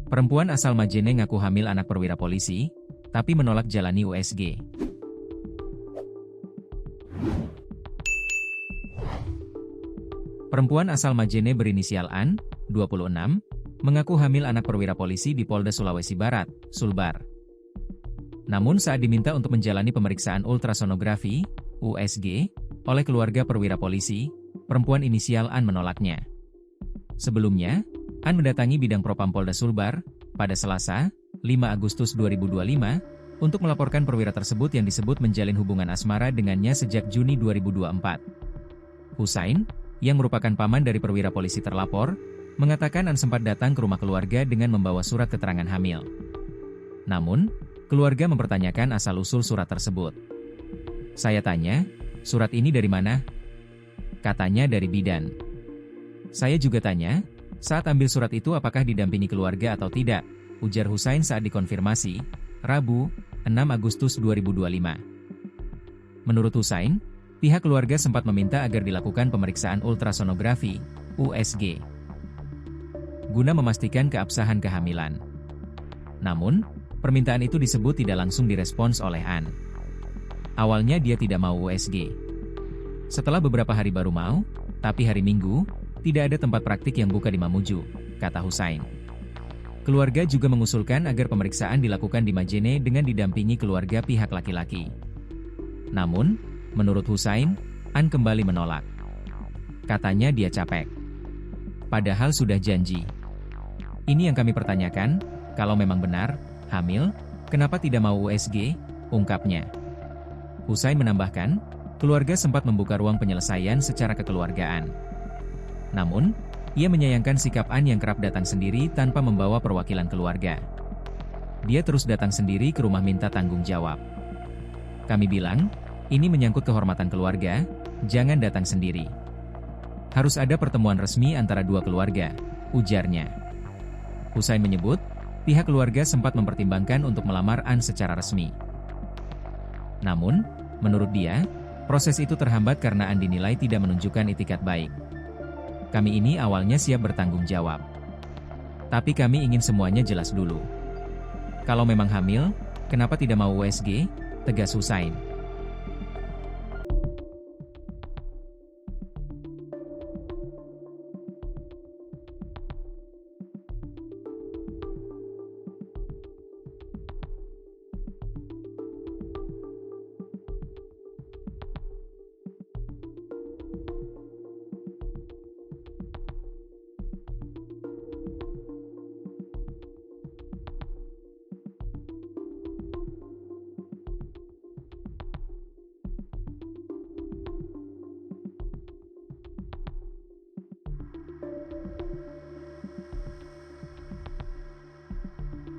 Perempuan asal Majene ngaku hamil anak perwira polisi, tapi menolak jalani USG. Perempuan asal Majene berinisial An, 26, mengaku hamil anak perwira polisi di Polda Sulawesi Barat, Sulbar. Namun saat diminta untuk menjalani pemeriksaan ultrasonografi, USG, oleh keluarga perwira polisi, perempuan inisial An menolaknya. Sebelumnya, An mendatangi bidang Propam Polda Sulbar, pada Selasa, 5 Agustus 2025, untuk melaporkan perwira tersebut yang disebut menjalin hubungan asmara dengannya sejak Juni 2024. Husain, yang merupakan paman dari perwira polisi terlapor, mengatakan An sempat datang ke rumah keluarga dengan membawa surat keterangan hamil. Namun, keluarga mempertanyakan asal-usul surat tersebut. Saya tanya, surat ini dari mana? Katanya dari bidan. Saya juga tanya, saat ambil surat itu apakah didampingi keluarga atau tidak, ujar Husain saat dikonfirmasi, Rabu, 6 Agustus 2025. Menurut Husain, pihak keluarga sempat meminta agar dilakukan pemeriksaan ultrasonografi, USG, guna memastikan keabsahan kehamilan. Namun, permintaan itu disebut tidak langsung direspons oleh An. Awalnya dia tidak mau USG. Setelah beberapa hari baru mau, tapi hari Minggu, tidak ada tempat praktik yang buka di Mamuju, kata Husain. Keluarga juga mengusulkan agar pemeriksaan dilakukan di Majene dengan didampingi keluarga pihak laki-laki. Namun, menurut Husain, An kembali menolak. Katanya dia capek. Padahal sudah janji. Ini yang kami pertanyakan, kalau memang benar, hamil, kenapa tidak mau USG, ungkapnya. Husain menambahkan, keluarga sempat membuka ruang penyelesaian secara kekeluargaan. Namun, ia menyayangkan sikap An yang kerap datang sendiri tanpa membawa perwakilan keluarga. Dia terus datang sendiri ke rumah minta tanggung jawab. Kami bilang, ini menyangkut kehormatan keluarga, jangan datang sendiri. Harus ada pertemuan resmi antara dua keluarga, ujarnya. Husain menyebut, pihak keluarga sempat mempertimbangkan untuk melamar An secara resmi. Namun, menurut dia, proses itu terhambat karena An dinilai tidak menunjukkan itikat baik. Kami ini awalnya siap bertanggung jawab. Tapi kami ingin semuanya jelas dulu. Kalau memang hamil, kenapa tidak mau USG? Tegas Husain.